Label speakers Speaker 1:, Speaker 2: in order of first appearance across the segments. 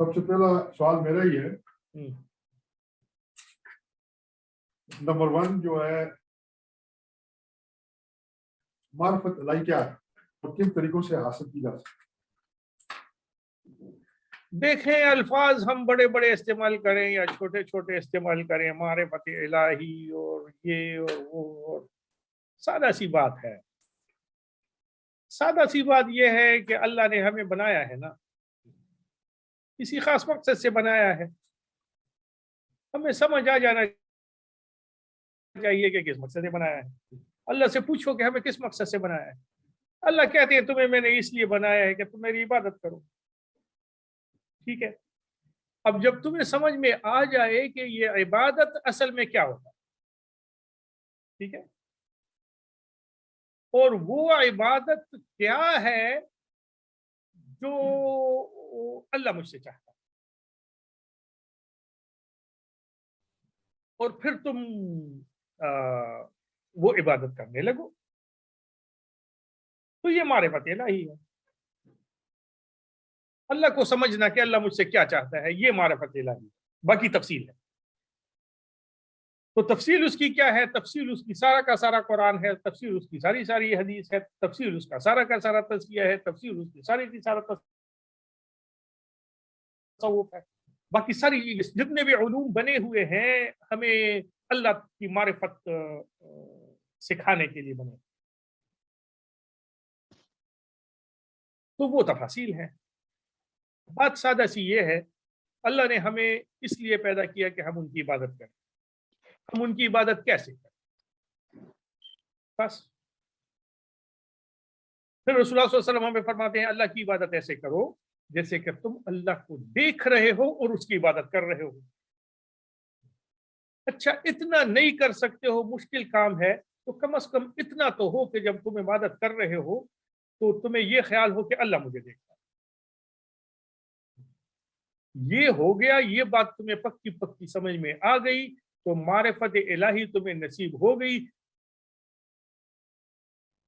Speaker 1: सबसे पहला सवाल मेरा ही है। नंबर 1 जो है मार्फत इलाही क्या है और किन तरीकों से हासिल की जा सकती है?
Speaker 2: देखें, अल्फाज हम बड़े बड़े इस्तेमाल करें या छोटे छोटे इस्तेमाल करें, मारिफत इलाही और ये और वो, और सादा सी बात है। सादा सी बात यह है कि अल्लाह ने हमें बनाया है ना, किसी खास मकसद से बनाया है। हमें समझ आ जाना चाहिए कि किस मकसद से बनाया है। अल्लाह से पूछो कि हमें किस मकसद से बनाया है। अल्लाह कहते हैं तुम्हें मैंने इसलिए बनाया है कि तुम मेरी इबादत करो। ठीक है, अब जब तुम्हें समझ में आ जाए कि ये इबादत असल में क्या होता है, ठीक है, और वो इबादत क्या है जो अल्लाह मुझसे चाहता है, और फिर तुम वो इबादत करने लगो, तो ये मारिफत इलाही है। अल्लाह को समझना कि अल्लाह मुझसे क्या चाहता है, ये मारिफत इलाही है। बाकी तफसील है। तो तफसील उसकी क्या है? तफसील उसकी सारा का सारा कुरान है, तफसील उसकी सारी सारी हदीस है, तफसील उसका सारा का सारा तज़किया है, तफसील उसकी सारी की सारा तसव्वुफ है। बाकी सारी जितने भी उलूम बने हुए हैं हमें अल्लाह की मारिफत सिखाने के लिए बने, तो वो तफासील है। बात सादा सी ये है, अल्लाह ने हमें इसलिए पैदा किया कि हम उनकी इबादत करें। हम उनकी इबादत कैसे करें, बस। फिर रसूलुल्लाह सल्लल्लाहु अलैहि वसल्लम हमें फरमाते हैं अल्लाह की इबादत ऐसे करो जैसे कि तुम अल्लाह को देख रहे हो और उसकी इबादत कर रहे हो। अच्छा, इतना नहीं कर सकते हो, मुश्किल काम है, तो कम से कम इतना तो हो कि जब तुम इबादत कर रहे हो तो तुम्हें यह ख्याल हो कि अल्लाह मुझे देखता है। ये हो गया, ये बात तुम्हें पक्की पक्की समझ में आ गई तो मारिफत इलाही तुम्हें नसीब हो गई।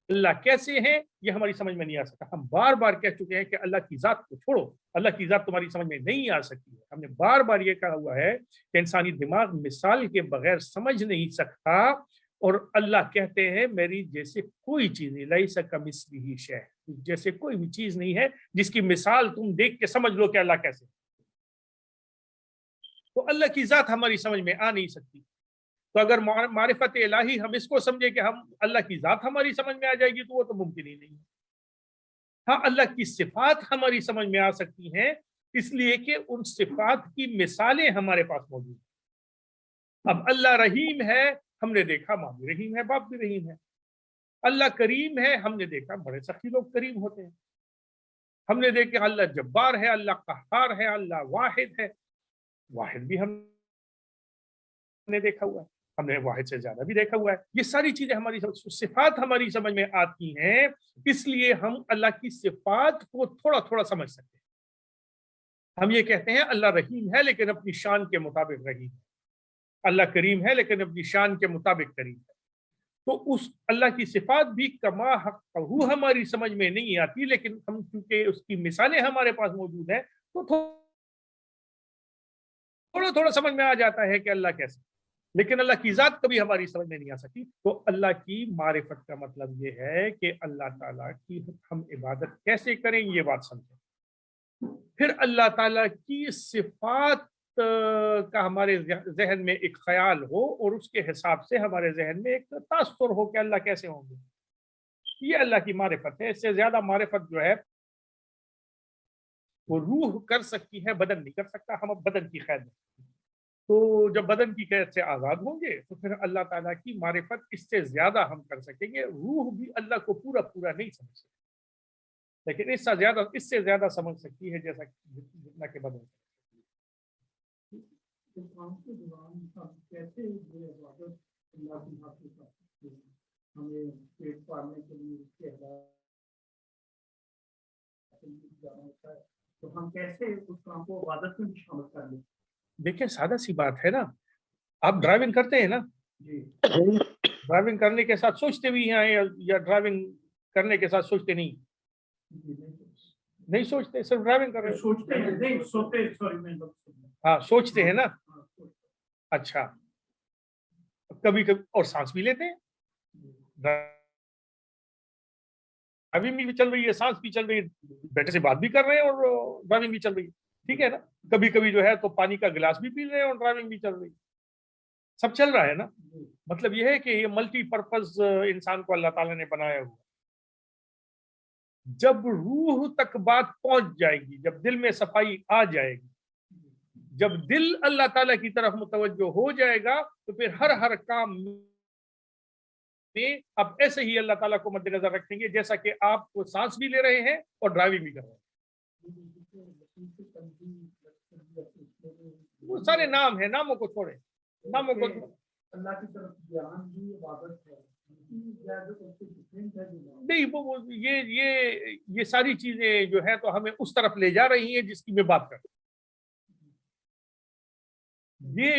Speaker 2: अल्लाह कैसे हैं ये हमारी समझ में नहीं आ सकता। हम बार बार कह चुके हैं कि अल्लाह की जात को छोड़ो, अल्लाह की जात तुम्हारी समझ में नहीं आ सकती है। हमने बार बार ये कहा हुआ है कि इंसानी दिमाग मिसाल के बगैर समझ नहीं सकता, और अल्लाह कहते हैं मेरी जैसे कोई चीज नहीं, लैसा कमिस्लिही शै, जैसे कोई भी चीज नहीं है जिसकी मिसाल तुम देख के समझ लो कि अल्लाह कैसे। तो अल्लाह की जात हमारी समझ में आ नहीं सकती। तो अगर मारिफत इलाही हम इसको समझे कि हम अल्लाह की जात हमारी समझ में आ जाएगी तो वो तो मुमकिन ही नहीं है। हाँ, अल्लाह की सिफात हमारी समझ में आ सकती हैं, इसलिए कि उन सिफात की मिसालें हमारे पास मौजूद हैं। अब अल्लाह रहीम है, हमने देखा माँ भी रहीम है, बाप भी रहीम है। अल्लाह करीम है, हमने देखा बड़े सखी लोग करीम होते हैं। हमने देखा अल्लाह जब्बार है, अल्लाह कहार है, अल्लाह वाहिद है, वाहिद भी हमने देखा हुआ है, हमने वाहिद से ज्यादा भी देखा हुआ है। ये सारी चीजें हमारी सिफात हमारी समझ में आती हैं, इसलिए हम अल्लाह की सिफात को थोड़ा थोड़ा समझ सकते हैं। हम ये कहते हैं अल्लाह रहीम है लेकिन अपनी शान के मुताबिक रहीम है, अल्लाह करीम है लेकिन अपनी शान के मुताबिक करीम है। तो उस अल्लाह की सिफात भी कमा हक़्क़हू हमारी समझ में नहीं आती, लेकिन हम क्योंकि उसकी मिसालें हमारे पास मौजूद है तो थोड़ा थोड़ा समझ में आ जाता है कि अल्लाह कैसे। लेकिन अल्लाह की जात कभी हमारी समझ में नहीं आ सकती। तो अल्लाह की मारिफत का मतलब ये है कि अल्लाह ताला की हम इबादत कैसे करें, ये बात समझें। फिर अल्लाह ताला की सिफात का हमारे जहन में एक ख्याल हो और उसके हिसाब से हमारे जहन में एक तासुर हो कि अल्लाह कैसे होंगे, ये अल्लाह की मारिफत है। इससे ज्यादा मारिफत जो है वो रूह कर सकती है, बदन नहीं कर सकता। हम अब बदन की कैद में, तो जब बदन की कैद से आजाद होंगे तो फिर अल्लाह ताला की मारिफत इससे ज्यादा हम कर सकेंगे। रूह भी अल्लाह को पूरा पूरा नहीं समझ सकती, लेकिन इससे ज्यादा समझ सकती है जैसा जितना के बदन।
Speaker 3: कैसे हमें पेट पालने के लिए उसके जाना होता है, तो हम कैसे उस काम को इबादत में भी शामिल कर लें?
Speaker 2: देखिए, सादा सी बात है ना, आप ड्राइविंग करते हैं ना
Speaker 3: जी,
Speaker 2: ड्राइविंग करने के साथ सोचते भी हैं या ड्राइविंग करने के साथ सोचते नहीं? نہیں سوچتے, صرف ڈرائیونگ کر رہے ہیں.
Speaker 3: سوچتے ہیں نہیں سوتے سوری میں
Speaker 2: ہاں سوچتے ہیں نا. اچھا, کبھی کبھی اور سانس بھی لیتے ہیں. ڈرائیونگ بھی چل رہی ہے, سانس بھی چل رہی ہے, بیٹے سے بات بھی کر رہے ہیں اور ڈرائیونگ بھی چل رہی ہے. ٹھیک ہے نا. کبھی کبھی جو ہے تو پانی کا گلاس بھی پی رہے ہیں اور ڈرائیونگ بھی چل رہی ہے. سب چل رہا ہے نا. مطلب یہ ہے کہ یہ ملٹی پرپز انسان کو اللہ تعالیٰ نے بنایا ہوا. جب روح تک بات پہنچ جائے گی, جب دل میں صفائی آ جائے گی, جب دل اللہ تعالیٰ کی طرف متوجہ ہو جائے گا, تو پھر ہر کام میں اب ایسے ہی اللہ تعالیٰ کو مد نظر رکھیں گے جیسا کہ آپ کو سانس بھی لے رہے ہیں اور ڈرائیونگ بھی کر رہے ہیں. وہ سارے نام ہیں, ناموں کو چھوڑیں, ناموں کو
Speaker 3: اللہ کی طرف دھیان بھی عبادت ہے
Speaker 2: نہیں. وہ یہ ساری چیزیں جو ہے تو ہمیں اس طرف لے جا رہی ہیں جس کی میں بات کر رہا ہوں. یہ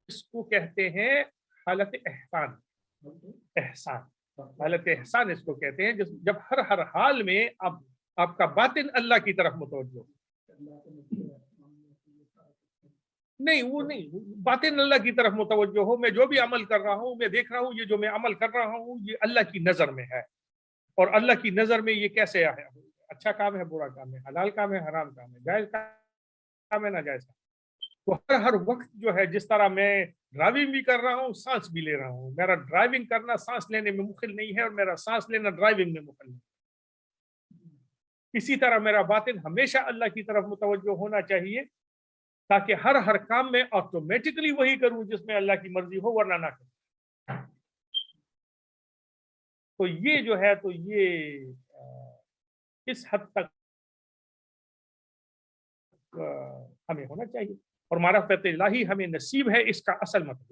Speaker 2: اس کو کہتے ہیں حالت احسان. احسان, حالت احسان اس کو کہتے ہیں جب ہر حال میں آپ کا باطن اللہ کی طرف متوجہ ہو. نہیں وہ نہیں, باطن اللہ کی طرف متوجہ ہو. میں جو بھی عمل کر رہا ہوں, میں دیکھ رہا ہوں یہ جو میں عمل کر رہا ہوں یہ اللہ کی نظر میں ہے, اور اللہ کی نظر میں یہ کیسے ہے, اچھا کام ہے, برا کام ہے, حلال کام ہے, حرام کام ہے, جائز کام ہے, ناجائز کام. تو ہر وقت جو ہے جس طرح میں ڈرائیونگ بھی کر رہا ہوں, سانس بھی لے رہا ہوں. میرا ڈرائیونگ کرنا سانس لینے میں مخل نہیں ہے, اور میرا سانس لینا ڈرائیونگ میں مخل نہیں. اسی طرح میرا باطن ہمیشہ اللہ کی طرف متوجہ ہونا چاہیے, تاکہ ہر کام میں آٹومیٹکلی وہی کروں جس میں اللہ کی مرضی ہو, ورنہ نہ کروں. تو یہ جو ہے تو یہ اس حد تک ہمیں ہونا چاہیے, اور معرفت الہی ہمیں نصیب ہے. اس کا اصل مطلب